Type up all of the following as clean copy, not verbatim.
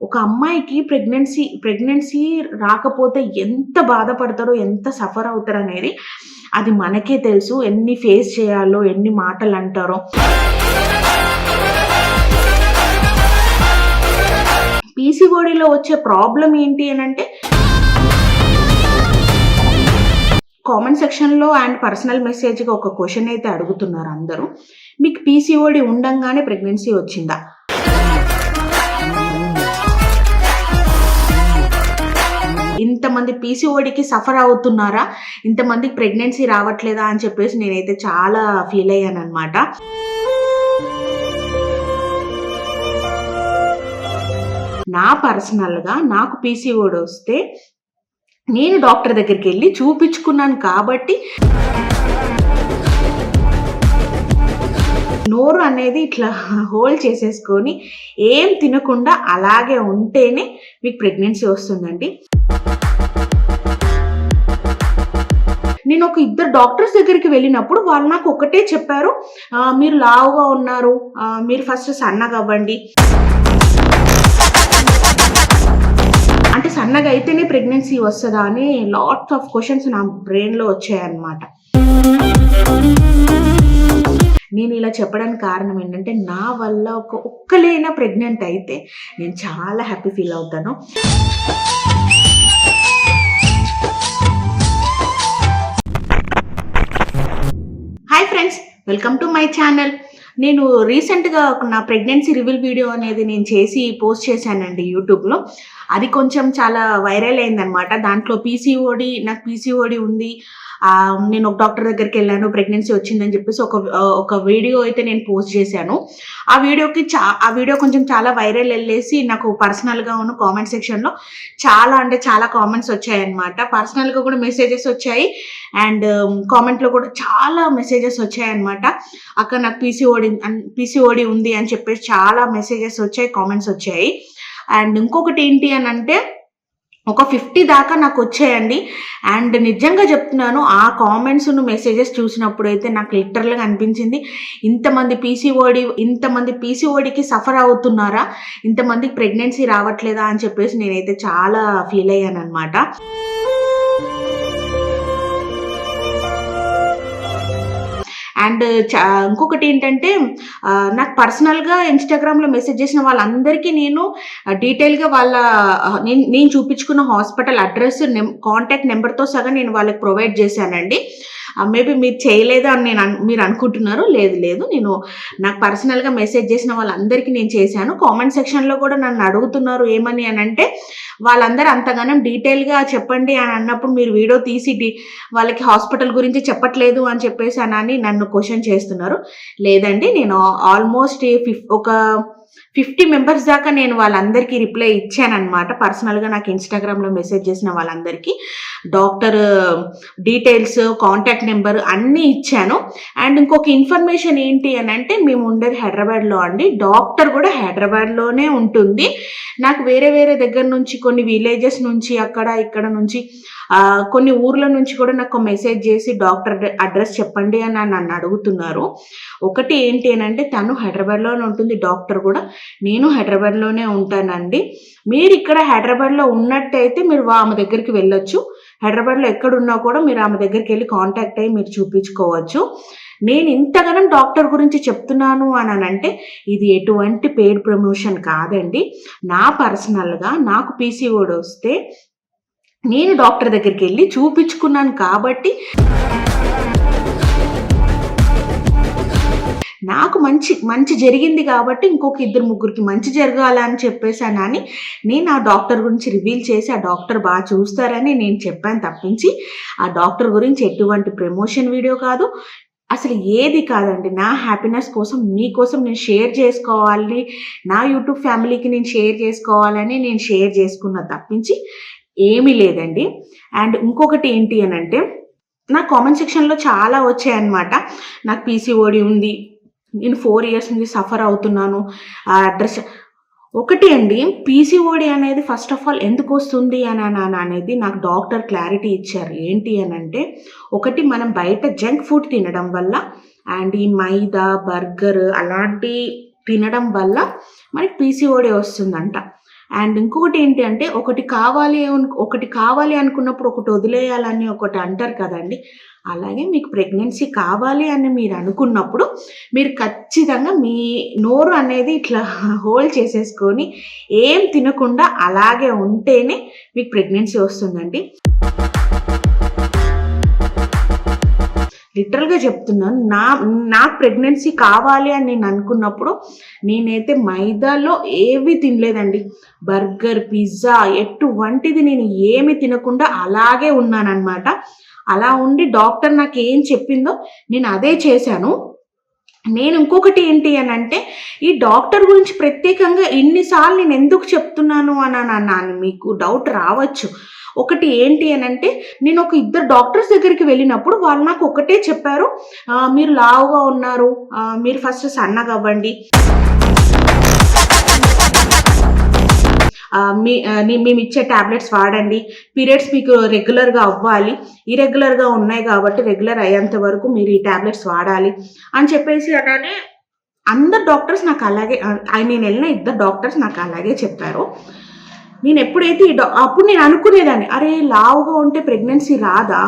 ఒక అమ్మాయికి ప్రెగ్నెన్సీ రాకపోతే ఎంత బాధపడతారో, ఎంత సఫర్ అవుతారనేది అది మనకే తెలుసు. ఎన్ని ఫేస్ చేయాలో, ఎన్ని మాటలంటారో. పీసీఓడీలో వచ్చే ప్రాబ్లమ్ ఏంటి అనంటే కామెంట్ సెక్షన్‌లో అండ్ పర్సనల్ మెసేజ్‌గా ఒక క్వెషన్ అయితే అడుగుతున్నారు అందరూ. మీకు పీసీఓడీ ఉండంగానే ప్రెగ్నెన్సీ వచ్చిందా? ఇంతమంది పీసీఓడీకి సఫర్ అవుతున్నారా? ఇంతమందికి ప్రెగ్నెన్సీ రావట్లేదా అని చెప్పేసి నేనైతే చాలా ఫీల్ అయ్యానన్నమాట. నా పర్సనల్‌గా నాకు పీసీఓడీ వస్తే నేను డాక్టర్ దగ్గరికెళ్ళి చూపించుకున్నాను కాబట్టి నోరు అనేది ఇట్లా హోల్డ్ చేసేసుకొని ఏం తినకుండా అలాగే ఉంటేనే మీకు ప్రెగ్నెన్సీ వస్తుందండి. నేను ఒక ఇద్దరు డాక్టర్స్ దగ్గరికి వెళ్ళినప్పుడు వాళ్ళు నాకు ఒకటే చెప్పారు, మీరు లావుగా ఉన్నారు, మీరు ఫస్ట్ సన్నగా అవ్వండి. అంటే సన్నగా అయితేనే ప్రెగ్నెన్సీ వస్తదా అని లాట్స్ ఆఫ్ క్వశ్చన్స్ నా బ్రెయిన్‌లో వచ్చాయన్నమాట. నేను ఇలా చెప్పడానికి కారణం ఏంటంటే, నా వల్ల ఒక్కలైనా ప్రెగ్నెంట్ అయితే నేను చాలా హ్యాపీ ఫీల్ అవుతాను. Hi friends, welcome to my channel. నేను రీసెంట్‌గా నా ప్రెగ్నెన్సీ రివీల్ వీడియో అనేది నేను చేసి పోస్ట్ చేశానండి యూట్యూబ్‌లో. అది కొంచెం చాలా వైరల్ అయిందనమాట. దాంట్లో నాకు పీసీఓడీ ఉంది. నేను ఒక డాక్టర్ దగ్గరికెళ్ళాను, ప్రెగ్నెన్సీ వచ్చిందని చెప్పేసి ఒక వీడియో అయితే నేను పోస్ట్ చేశాను. ఆ వీడియో కొంచెం చాలా వైరల్ ఎళ్ళేసి నాకు పర్సనల్‌గాను కామెంట్ సెక్షన్‌లో చాలా అంటే చాలా కామెంట్స్ వచ్చాయన్నమాట. పర్సనల్‌గా కూడా మెసేజెస్ వచ్చాయి. అండ్ కామెంట్‌లో కూడా చాలా మెసేజెస్ వచ్చాయన్నమాట. అక్క నాకు పీసీఓడీ ఉంది అని చెప్పేసి చాలా మెసేజెస్ వచ్చాయి, కామెంట్స్ వచ్చాయి. అండ్ ఇంకొకటి ఏంటి అనంటే ఒక 50 దాకా నాకొచ్చాయండి. అండ్ నిజంగా చెప్తున్నాను, ఆ కామెంట్స్, మెసేజెస్ చూసినప్పుడైతే నాకు లిటరల్‌గా అనిపించింది, ఇంతమంది పీసీఓడీకి సఫర్ అవుతున్నారా? ఇంతమందికి ప్రెగ్నెన్సీ రావట్లేదా అని చెప్పేసి నేనైతే చాలా ఫీల్ అయ్యానన్నమాట. అండ్ ఇంకొకటి ఏంటంటే, నాకు పర్సనల్‌గా ఇన్‌స్టాగ్రామ్‌లో మెసేజ్ చేసిన వాళ్ళందరికీ నేను డీటెయిల్‌గా నేను చూపించుకున్న హాస్పిటల్ అడ్రెస్, కాంటాక్ట్ నెంబర్‌తో సహా నేను వాళ్ళకి ప్రొవైడ్ చేశానండి. మేబీ మీరు చేయలేదు అని మీరు అనుకుంటున్నారు. లేదు. నేను నాకు పర్సనల్‌గా మెసేజ్ చేసిన వాళ్ళందరికీ నేను చేశాను. కామెంట్ సెక్షన్‌లో కూడా నన్ను అడుగుతున్నారు ఏమని అనంటే, వాళ్ళందరూ అంతగానం డీటెయిల్‌గా చెప్పండి అని అన్నప్పుడు మీరు వీడియో తీసి వాళ్ళకి హాస్పిటల్ గురించి చెప్పట్లేదు అని చెప్పేసి అని నన్ను క్వెషన్ చేస్తున్నారు. లేదండి, నేను ఆల్మోస్ట్ ఒక 50 మెంబర్స్ దాకా నేను వాళ్ళందరికీ రిప్లై ఇచ్చానన్నమాట. పర్సనల్‌గా నాకు ఇన్‌స్టాగ్రామ్‌లో మెసేజ్ చేసిన వాళ్ళందరికీ డాక్టర్ డీటెయిల్స్, కాంటాక్ట్ నెంబర్ అన్నీ ఇచ్చాను. అండ్ ఇంకొక ఇన్ఫర్మేషన్ ఏంటి అనంటే, మేము ఉండేది హైదరాబాద్‌లో అండి. డాక్టర్ కూడా హైదరాబాద్‌లోనే ఉంటుంది. నాకు వేరే దగ్గర నుంచి, కొన్ని విలేజెస్ నుంచి, ఇక్కడ నుంచి కొన్ని ఊర్ల నుంచి కూడా నాకు మెసేజ్ చేసి డాక్టర్ అడ్రస్ చెప్పండి అని నన్ను అడుగుతున్నారు. ఒకటి ఏంటి అనంటే, తను హైదరాబాద్‌లోనే ఉంటుంది డాక్టర్ కూడా. నేను హైదరాబాద్‌లోనే ఉంటానండి. మీరు ఇక్కడ హైదరాబాద్‌లో ఉన్నట్టయితే మీరు ఆమె దగ్గరికి వెళ్ళొచ్చు. హైదరాబాద్‌లో ఎక్కడున్నా కూడా మీరు ఆమె దగ్గరికెళ్ళి కాంటాక్ట్ అయ్యి మీరు చూపించుకోవచ్చు. నేను ఇంతగానం డాక్టర్ గురించి చెప్తున్నాను అని అనంటే, ఇది ఎటువంటి పెయిడ్ ప్రమోషన్ కాదండి. నా పర్సనల్‌గా నాకు పీసీఓడీ వస్తే నేను డాక్టర్ దగ్గరికెళ్ళి చూపించుకున్నాను కాబట్టి నాకు మంచి జరిగింది కాబట్టి ఇంకొక ఇద్దరు ముగ్గురికి మంచి జరగాలని చెప్పేసానని నేను ఆ డాక్టర్ గురించి రివీల్ చేసి, ఆ డాక్టర్ బాగా చూస్తారని నేను చెప్పాను తప్పించి, ఆ డాక్టర్ గురించి ఎటువంటి ప్రమోషన్ వీడియో కాదు, అసలు ఏది కాదండి. నా హ్యాపీనెస్ కోసం, మీకోసం నేను షేర్ చేసుకోవాలి, నా యూట్యూబ్ ఫ్యామిలీకి నేను షేర్ చేసుకోవాలని నేను షేర్ చేసుకున్న తప్పించి ఏమీ లేదండి. అండ్ ఇంకొకటి ఏంటి అనంటే, నా కామెంట్ సెక్షన్‌లో చాలా వచ్చాయన్నమాట. నాకు పీసీఓడీ ఉంది, నేను 4 ఇయర్స్ నుంచి సఫర్ అవుతున్నాను, ఆ అడ్రస్. ఒకటి అండి, పీసీఓడీ అనేది ఫస్ట్ ఆఫ్ ఆల్ ఎందుకు వస్తుంది అనేది నాకు డాక్టర్ క్లారిటీ ఇచ్చారు. ఏంటి అనంటే, ఒకటి మనం బయట జంక్ ఫుడ్ తినడం వల్ల, అండ్ ఈ మైదా, బర్గర్ అలాంటి తినడం వల్ల మనకి పీసీఓడీ వస్తుందంట. అండ్ ఇంకొకటి ఏంటి అంటే ఒకటి కావాలి అనుకున్నప్పుడు ఒకటి వదిలేయాలని ఒకటి అంటారు కదండి. అలాగే మీకు ప్రెగ్నెన్సీ కావాలి అని మీరు అనుకున్నప్పుడు మీరు ఖచ్చితంగా మీ నోరు అనేది ఇట్లా హోల్డ్ చేసేసుకొని ఏం తినకుండా అలాగే ఉంటేనే మీకు ప్రెగ్నెన్సీ వస్తుందండి. లిటరల్గా చెప్తున్నాను, నాకు ప్రెగ్నెన్సీ కావాలి అని నేను అనుకున్నప్పుడు నేనైతే మైదాలో ఏవి తినలేదండి. బర్గర్, పిజ్జా ఎటువంటిది నేను ఏమి తినకుండా అలాగే ఉన్నానన్నమాట. అలా ఉండి డాక్టర్ నాకు ఏం చెప్పిందో నేను అదే చేశాను. నేను ఇంకొకటి ఏంటి అని అంటే, ఈ డాక్టర్ గురించి ప్రత్యేకంగా ఇన్నిసార్లు నేను ఎందుకు చెప్తున్నాను అని మీకు డౌట్ రావచ్చు. ఒకటి ఏంటి అని అంటే, నేను ఒక 2 డాక్టర్స్ దగ్గరికి వెళ్ళినప్పుడు వాళ్ళు నాకు ఒకటే చెప్పారు, మీరు లావుగా ఉన్నారు, మీరు ఫస్ట్ సన్నగా అవ్వండి, మేము ఇచ్చే టాబ్లెట్స్ వాడండి, పీరియడ్స్ మీకు రెగ్యులర్గా అవ్వాలి, ఇరెగ్యులర్గా ఉన్నాయి కాబట్టి రెగ్యులర్ అయ్యేంత వరకు మీరు ఈ టాబ్లెట్స్ వాడాలి అని చెప్పేసి అలానే అందరు డాక్టర్స్ నాకు అలాగే, నేను వెళ్ళిన 2 డాక్టర్స్ నాకు అలాగే చెప్పారు. నేను ఎప్పుడైతే అప్పుడు నేను అనుకునేదాన్ని, అరే లావుగా ఉంటే ప్రెగ్నెన్సీ రాదా,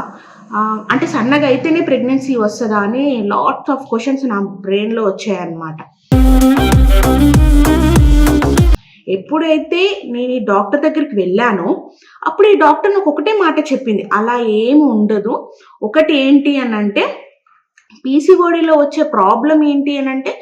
అంటే సన్నగా అయితేనే ప్రెగ్నెన్సీ వస్తుందా అని లాట్స్ ఆఫ్ క్వశ్చన్స్ నా బ్రెయిన్లో వచ్చాయన్నమాట. ఎప్పుడైతే నేను ఈ డాక్టర్ దగ్గరికి వెళ్ళానో అప్పుడు ఈ డాక్టర్ నాకు ఒకటే మాట చెప్పింది, అలా ఏమి ఉండదు. ఒకటి ఏంటి అని అంటే, పీసీఓడిలో వచ్చే ప్రాబ్లం ఏంటి అని అంటే,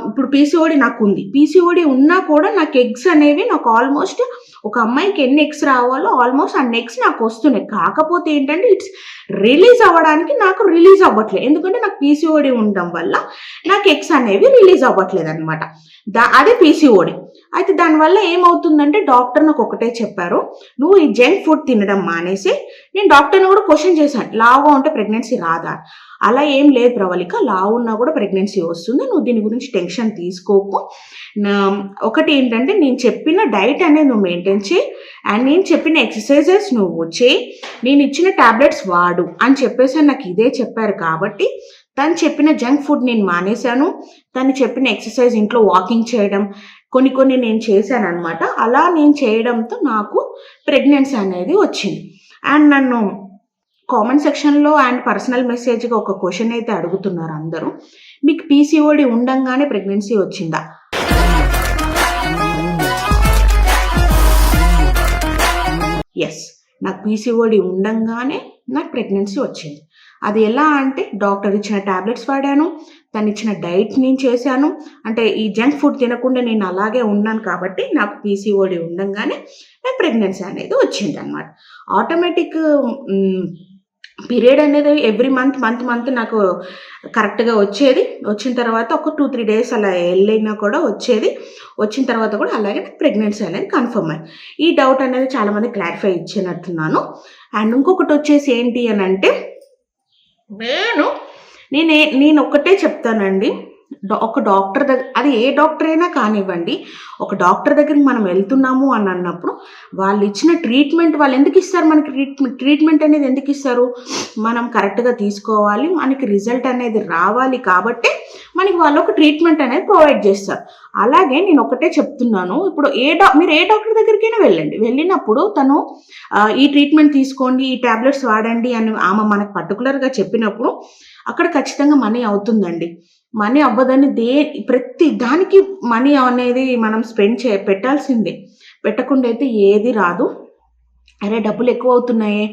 ఇప్పుడు పీసీఓడి నాకు ఉంది, పీసీఓడి ఉన్నా కూడా నాకు ఎగ్స్ అనేవి నాకు ఆల్మోస్ట్ ఒక అమ్మాయికి ఎన్ని ఎగ్స్ రావాలో ఆల్మోస్ట్ అన్ని ఎగ్స్ నాకు వస్తున్నాయి. కాకపోతే ఏంటంటే ఇట్స్ రిలీజ్ అవ్వడానికి నాకు రిలీజ్ అవ్వట్లేదు, ఎందుకంటే నాకు పీసీఓడి ఉండడం వల్ల నాకు ఎగ్స్ అనేవి రిలీజ్ అవ్వట్లేదు అనమాట. అదే పీసీఓడి. అయితే దానివల్ల ఏమవుతుందంటే డాక్టర్ నాకు ఒకటే చెప్పారు, నువ్వు ఈ జంక్ ఫుడ్ తినడం మానేసి. నేను డాక్టర్ని కూడా క్వశ్చన్ చేశాను, లావుగా ఉంటే ప్రెగ్నెన్సీ రాదా? అలా ఏం లేదు ప్రవళిక, లావు ఉన్నా కూడా ప్రెగ్నెన్సీ వస్తుంది, నువ్వు దీని గురించి టెన్షన్ తీసుకోకు. ఒకటి ఏంటంటే, నేను చెప్పిన డైట్ అనేది నువ్వు మెయింటైన్ చేయి, అండ్ నేను చెప్పిన ఎక్సర్సైజెస్ నువ్వు చేయి, నేను ఇచ్చిన టాబ్లెట్స్ వాడు అని చెప్పేసి నాకు ఇదే చెప్పారు. కాబట్టి తను చెప్పిన జంక్ ఫుడ్ నేను మానేశాను, తను చెప్పిన ఎక్సర్సైజ్, ఇంట్లో వాకింగ్ చేయడం, కొన్ని నేను చేశాను అనమాట. అలా నేను చేయడంతో నాకు ప్రెగ్నెన్సీ అనేది వచ్చింది. అండ్ నన్ను కామెంట్ సెక్షన్లో అండ్ పర్సనల్ మెసేజ్గా ఒక క్వశ్చన్ అయితే అడుగుతున్నారు అందరూ, మీకు పీసీఓడి ఉండంగానే ప్రెగ్నెన్సీ వచ్చిందా? ఎస్, నాకు పీసీఓడి ఉండంగానే నాకు ప్రెగ్నెన్సీ వచ్చింది. అది ఎలా అంటే, డాక్టర్ ఇచ్చిన టాబ్లెట్స్ వాడాను, తను ఇచ్చిన డైట్ నేను చేశాను, అంటే ఈ జంక్ ఫుడ్ తినకుండా నేను అలాగే ఉన్నాను కాబట్టి నాకు పీసీఓడి ఉండంగానే నాకు ప్రెగ్నెన్సీ అనేది వచ్చింది అనమాట. ఆటోమేటిక్ పీరియడ్ అనేది ఎవ్రీ మంత్ నాకు కరెక్ట్గా వచ్చేది. వచ్చిన తర్వాత ఒక 2-3 డేస్ అలా వెళ్ళినా కూడా వచ్చేది. వచ్చిన తర్వాత కూడా అలాగే నాకు ప్రెగ్నెన్సీ అనేది కన్ఫర్మ్ అయ్యింది. ఈ డౌట్ అనేది చాలామంది క్లారిఫై ఇచ్చినట్టున్నాను. అండ్ ఇంకొకటి వచ్చేసి ఏంటి అని అంటే, నేను ఒక్కటే చెప్తానండి, ఒక డాక్టర్ దగ్గర, అది ఏ డాక్టర్ అయినా కానివ్వండి, ఒక డాక్టర్ దగ్గరికి మనం వెళ్తున్నాము అని అన్నప్పుడు వాళ్ళు ఇచ్చిన ట్రీట్మెంట్ వాళ్ళు ఎందుకు ఇస్తారు? మనకి ట్రీట్మెంట్ అనేది ఎందుకు ఇస్తారు? మనం కరెక్ట్గా తీసుకోవాలి, మనకి రిజల్ట్ అనేది రావాలి కాబట్టి మనకి వాళ్ళు ఒక ట్రీట్మెంట్ అనేది ప్రొవైడ్ చేస్తారు. అలాగే నేను ఒకటే చెప్తున్నాను, ఇప్పుడు మీరు ఏ డాక్టర్ దగ్గరికైనా వెళ్ళండి, వెళ్ళినప్పుడు తను ఈ ట్రీట్మెంట్ తీసుకోండి, ఈ టాబ్లెట్స్ వాడండి అని ఆమె మనకు పర్టికులర్గా చెప్పినప్పుడు అక్కడ ఖచ్చితంగా మనీ అవుతుందండి. మనీ అవ్వదని ప్రతి దానికి మనీ అనేది మనం పెట్టాల్సిందే. పెట్టకుండా అయితే ఏది రాదు. అరే డబ్బులు ఎక్కువ అవుతున్నాయే,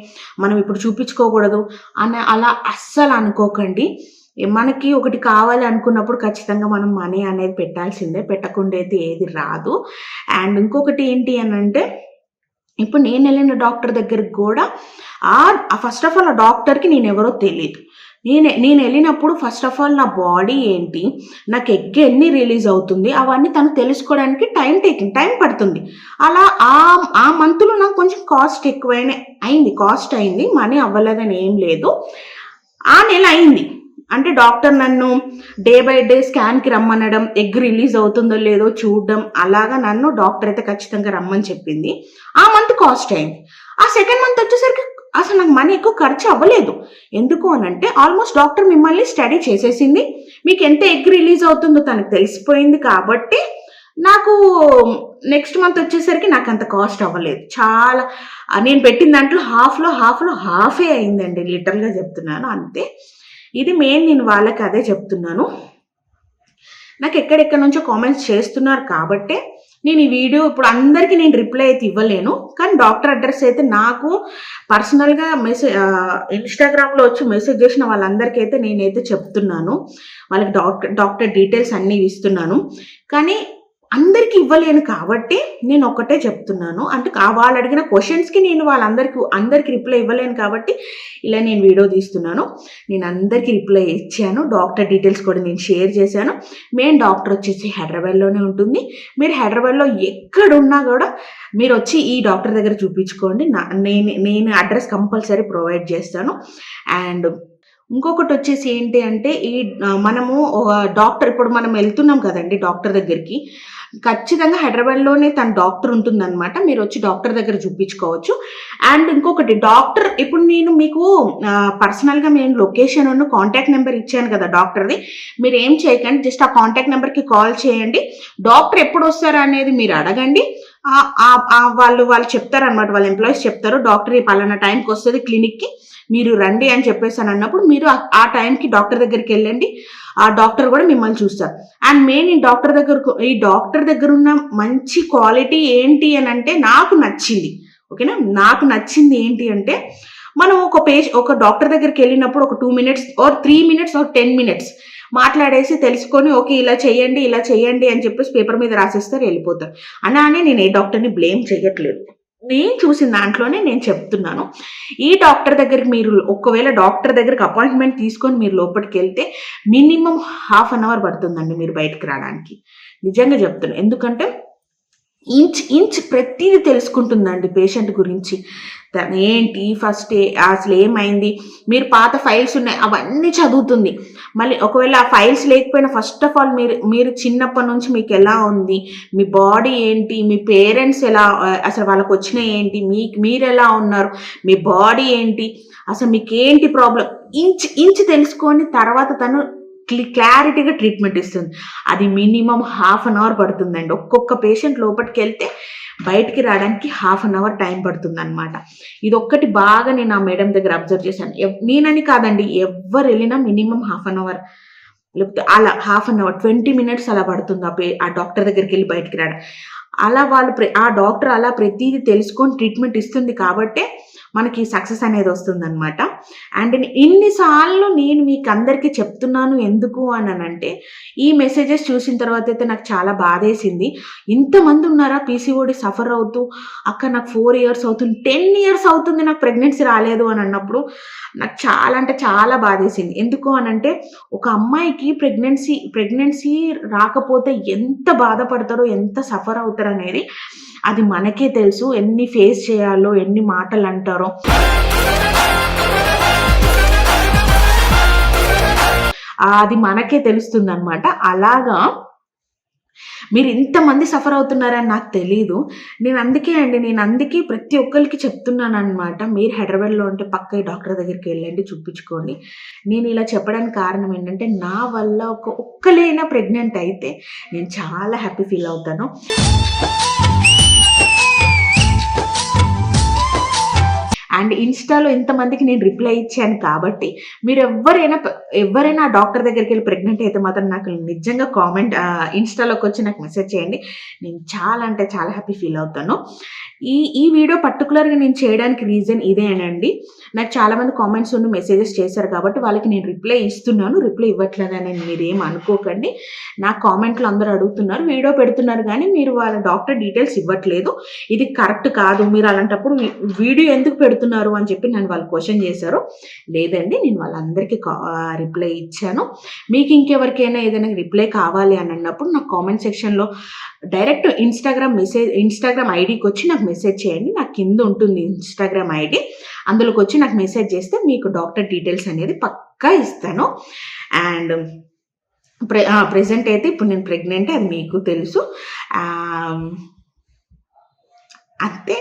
మనం ఇప్పుడు చూపించుకోకూడదు అని అలా అస్సలు అనుకోకండి. మనకి ఒకటి కావాలి అనుకున్నప్పుడు ఖచ్చితంగా మనం మనీ అనేది పెట్టాల్సిందే, పెట్టకుండా అయితే ఏది రాదు. అండ్ ఇంకొకటి ఏంటి అని అంటే, ఇప్పుడు నేను వెళ్ళిన డాక్టర్ దగ్గరికి కూడా ఫస్ట్ ఆఫ్ ఆల్ ఆ డాక్టర్కి నేను ఎవరో తెలియదు. నేను వెళ్ళినప్పుడు ఫస్ట్ ఆఫ్ ఆల్ నా బాడీ ఏంటి, నాకు ఎగ్ ఎన్ని రిలీజ్ అవుతుంది, అవన్నీ తను తెలుసుకోవడానికి టైం పడుతుంది. అలా ఆ మంత్లో నాకు కొంచెం కాస్ట్ కాస్ట్ అయింది, మనీ అవ్వలేదని ఏం లేదు. ఆ నెల అయింది అంటే డాక్టర్ నన్ను డే బై డే స్కాన్కి రమ్మనడం, ఎగ్ రిలీజ్ అవుతుందో లేదో చూడడం, అలాగా నన్ను డాక్టర్ అయితే ఖచ్చితంగా రమ్మని చెప్పింది. ఆ మంత్ కాస్ట్ అయింది. ఆ సెకండ్ మంత్ వచ్చేసరికి అసలు నాకు మనీ ఎక్కువ ఖర్చు అవ్వలేదు. ఎందుకు అనంటే ఆల్మోస్ట్ డాక్టర్ మిమ్మల్ని స్టడీ చేసేసింది. మీకు ఎంత ఎగ్ రిలీజ్ అవుతుందో తనకు తెలిసిపోయింది కాబట్టి నాకు నెక్స్ట్ మంత్ వచ్చేసరికి నాకు అంత కాస్ట్ అవ్వలేదు. చాలా నేను పెట్టిన దాంట్లో హాఫే అయిందండి. లిటరల్గా చెప్తున్నాను అంతే. ఇది మెయిన్ నేను వాళ్ళకి అదే చెప్తున్నాను. నాకు ఎక్కడెక్కడి నుంచో కామెంట్స్ చేస్తున్నారు కాబట్టే నేను ఈ వీడియో ఇప్పుడు అందరికీ నేను రిప్లై అయితే ఇవ్వలేను. కానీ డాక్టర్ అడ్రస్ అయితే నాకు పర్సనల్గా ఇన్స్టాగ్రామ్లో వచ్చి మెసేజ్ చేసిన వాళ్ళందరికీ అయితే నేనైతే చెప్తున్నాను. వాళ్ళకి డాక్టర్ డీటెయిల్స్ అన్నీ ఇస్తున్నాను. కానీ అందరికి ఇవ్వలేను కాబట్టి నేను ఒక్కటే చెప్తున్నాను. అంటే వాళ్ళు అడిగిన క్వశ్చన్స్కి నేను అందరికి రిప్లై ఇవ్వలేను కాబట్టి ఇలా నేను వీడియో తీస్తున్నాను. నేను అందరికీ రిప్లై ఇచ్చాను. డాక్టర్ డీటెయిల్స్ కూడా నేను షేర్ చేశాను. మెయిన్ డాక్టర్ వచ్చేసి హైదరాబాద్లోనే ఉంటుంది. మీరు హైదరాబాద్లో ఎక్కడున్నా కూడా మీరు వచ్చి ఈ డాక్టర్ దగ్గర చూపించుకోండి. నేను అడ్రస్ కంపల్సరీ ప్రొవైడ్ చేస్తాను. అండ్ ఇంకొకటి వచ్చేసి ఏంటి అంటే మనము డాక్టర్ ఇప్పుడు మనం వెళ్తున్నాం కదండి డాక్టర్ దగ్గరికి, ఖచ్చితంగా హైదరాబాద్లోనే తన డాక్టర్ ఉంటుందన్నమాట. మీరు వచ్చి డాక్టర్ దగ్గర చూపించుకోవచ్చు. అండ్ ఇంకొకటి డాక్టర్ ఇప్పుడు నేను మీకు పర్సనల్గా నేను లొకేషన్ కాంటాక్ట్ నెంబర్ ఇచ్చాను కదా డాక్టర్ది. మీరు ఏం చేయకండి, జస్ట్ ఆ కాంటాక్ట్ నెంబర్కి కాల్ చేయండి. డాక్టర్ ఎప్పుడు వస్తారా అనేది మీరు అడగండి. వాళ్ళు చెప్తారనమాట, వాళ్ళ ఎంప్లాయీస్ చెప్తారు డాక్టర్ ఈ పలానా టైంకి వస్తుంది క్లినిక్కి, మీరు రండి అని చెప్పేసాను అన్నప్పుడు మీరు ఆ టైంకి డాక్టర్ దగ్గరికి వెళ్ళండి. ఆ డాక్టర్ కూడా మిమ్మల్ని చూస్తారు. అండ్ మెయిన్ ఈ డాక్టర్ దగ్గర ఉన్న మంచి క్వాలిటీ ఏంటి అని అంటే నాకు నచ్చింది. ఓకేనా, నాకు నచ్చింది ఏంటి అంటే మనం ఒక డాక్టర్ దగ్గరికి వెళ్ళినప్పుడు ఒక 2 minutes or 3 minutes or 10 minutes మాట్లాడేసి తెలుసుకొని ఓకే ఇలా చేయండి అని చెప్పేసి పేపర్ మీద రాసేస్తారు, వెళ్ళిపోతారు. అలానే నేను ఏ డాక్టర్ని బ్లేమ్ చేయట్లేదు. నేను చూసిన దాంట్లోనే నేను చెప్తున్నాను. ఈ డాక్టర్ దగ్గరికి మీరు ఒకవేళ డాక్టర్ దగ్గరికి అపాయింట్మెంట్ తీసుకొని మీరు లోపలికి వెళ్తే మినిమం 1/2 hour పడుతుందండి మీరు బయటకు రావడానికి. నిజంగా చెప్తున్నాను. ఎందుకంటే ఇంచ్ ప్రతిదీ తెలుసుకుంటుందండి పేషెంట్ గురించి. ఏంటి ఫస్ట్ అసలు ఏమైంది, మీరు పాత ఫైల్స్ ఉన్నాయి అవన్నీ చదువుతుంది. మళ్ళీ ఒకవేళ ఆ ఫైల్స్ లేకపోయినా ఫస్ట్ ఆఫ్ ఆల్ మీరు చిన్నప్పటి నుంచి మీకు ఎలా ఉంది, మీ బాడీ ఏంటి, మీ పేరెంట్స్ ఎలా, అసలు వాళ్ళకి వచ్చినాయి ఏంటి, మీరు ఎలా ఉన్నారు, మీ బాడీ ఏంటి, అసలు మీకు ఏంటి ప్రాబ్లం, ఇంచ్ తెలుసుకొని తర్వాత తను క్లారిటీగా ట్రీట్మెంట్ ఇస్తుంది. అది మినిమం 1/2 hour పడుతుందండి. ఒక్కొక్క పేషెంట్ లోపలికి వెళ్తే బయటికి రావడానికి 1/2 hour టైం పడుతుంది అనమాట. ఇది ఒక్కటి బాగా నేను ఆ మేడం దగ్గర అబ్జర్వ్ చేశాను. నేనని కాదండి, ఎవరు వెళ్ళినా మినిమం 1/2 hour లేకపోతే అలా 1/2 hour 20 minutes అలా పడుతుంది ఆ డాక్టర్ దగ్గరికి వెళ్ళి బయటికి రావడం. అలా ఆ డాక్టర్ అలా ప్రతిదీ తెలుసుకొని ట్రీట్మెంట్ ఇస్తుంది కాబట్టే మనకి సక్సెస్ అనేది వస్తుంది అనమాట. అండ్ ఇన్నిసార్లు నేను మీకు అందరికీ చెప్తున్నాను ఎందుకు అని అంటే ఈ మెసేజెస్ చూసిన తర్వాత అయితే నాకు చాలా బాధేసింది. ఇంతమంది ఉన్నారా పీసీఓడి సఫర్ అవుతూ, అక్క నాకు 4 years అవుతుంది, 10 years అవుతుంది నాకు ప్రెగ్నెన్సీ రాలేదు అని అన్నప్పుడు నాకు చాలా అంటే చాలా బాధేసింది. ఎందుకు అనంటే ఒక అమ్మాయికి ప్రెగ్నెన్సీ రాకపోతే ఎంత బాధపడతారో, ఎంత సఫర్ అవుతారో అనేది అది మనకే తెలుసు. ఎన్ని ఫేస్ చేయాలో, ఎన్ని మాటలు అంటారో అది మనకే తెలుస్తుంది అనమాట. అలాగా మీరు ఇంతమంది సఫర్ అవుతున్నారని నాకు తెలీదు. నేను అందుకే ప్రతి ఒక్కరికి చెప్తున్నాను అనమాట. మీరు హైదరాబాద్లో ఉంటే పక్క డాక్టర్ దగ్గరికి వెళ్ళండి, చూపించుకోండి. నేను ఇలా చెప్పడానికి కారణం ఏంటంటే నా వల్ల ఒక్కలైనా ప్రెగ్నెంట్ అయితే నేను చాలా హ్యాపీ ఫీల్ అవుతాను. అండ్ ఇన్స్టాలో ఇంతమందికి నేను రిప్లై ఇచ్చాను కాబట్టి మీరు ఎవరైనా డాక్టర్ దగ్గరికి వెళ్ళి ప్రెగ్నెంట్ అయితే మాత్రం నాకు నిజంగా కామెంట్ ఇన్స్టాలోకి వచ్చి నాకు మెసేజ్ చేయండి. నేను చాలా అంటే చాలా హ్యాపీ ఫీల్ అవుతాను. ఈ వీడియో పర్టికులర్గా నేను చేయడానికి రీజన్ ఇదేనండి. నాకు చాలామంది కామెంట్స్ మెసేజెస్ చేశారు కాబట్టి వాళ్ళకి నేను రిప్లై ఇస్తున్నాను. రిప్లై ఇవ్వట్లేదని మీరేం అనుకోకండి. నా కామెంట్లు అందరూ అడుగుతున్నారు, వీడియో పెడుతున్నారు, కానీ మీరు వాళ్ళ డాక్టర్ డీటెయిల్స్ ఇవ్వట్లేదు. ఇది కరెక్ట్ కాదు, మీరు అలాంటప్పుడు వీడియో ఎందుకు పెడుతున్నారు అని చెప్పి నన్ను వాళ్ళు క్వశ్చన్ చేశారు. లేదండి, నేను వాళ్ళందరికీ రిప్లై ఇచ్చాను. మీకు ఇంకెవరికైనా ఏదైనా రిప్లై కావాలి అని అన్నప్పుడు నాకు కామెంట్ సెక్షన్లో డైరెక్ట్ ఇన్స్టాగ్రామ్ ఐడికి వచ్చి నాకు మెసేజ్ చేయండి. నాకు కింద ఉంటుంది ఇన్స్టాగ్రామ్ ఐడి, అందులోకి వచ్చి నాకు మెసేజ్ చేస్తే మీకు డాక్టర్ డీటెయిల్స్ అనేది పక్కా ఇస్తాను. అండ్ ప్రెజెంట్ అయితే ఇప్పుడు నేను ప్రెగ్నెంట్, అది మీకు తెలుసు. అంతే.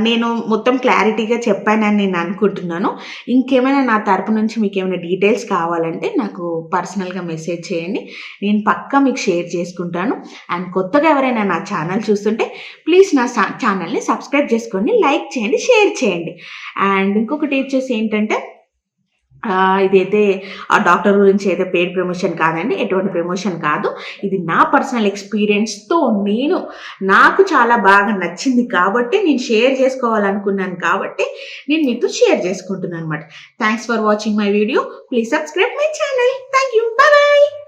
నేను మొత్తం క్లారిటీగా చెప్పానని నేను అనుకుంటున్నాను. ఇంకేమైనా నా తరపు నుంచి మీకేమైనా డీటెయిల్స్ కావాలంటే నాకు పర్సనల్‌గా మెసేజ్ చేయండి. నేను పక్కా మీకు షేర్ చేసుకుంటాను. అండ్ కొత్తగా ఎవరైనా నా ఛానల్ చూస్తుంటే ప్లీజ్ నా ఛానల్‌ని సబ్స్క్రైబ్ చేసుకోండి, లైక్ చేయండి, షేర్ చేయండి. అండ్ ఇంకొకటి వచ్చేసి ఏంటంటే ఇదైతే ఆ డాక్టర్ గురించి అయితే పెయిడ్ ప్రమోషన్ కాదండి. ఎటువంటి ప్రమోషన్ కాదు. ఇది నా పర్సనల్ ఎక్స్‌పీరియన్స్‌తో నాకు చాలా బాగా నచ్చింది కాబట్టి నేను షేర్ చేసుకోవాలనుకున్నాను కాబట్టి నేను మీతో షేర్ చేసుకుంటున్నానన్నమాట. Thanks for watching my video. Please subscribe my channel. Thank you. Bye by.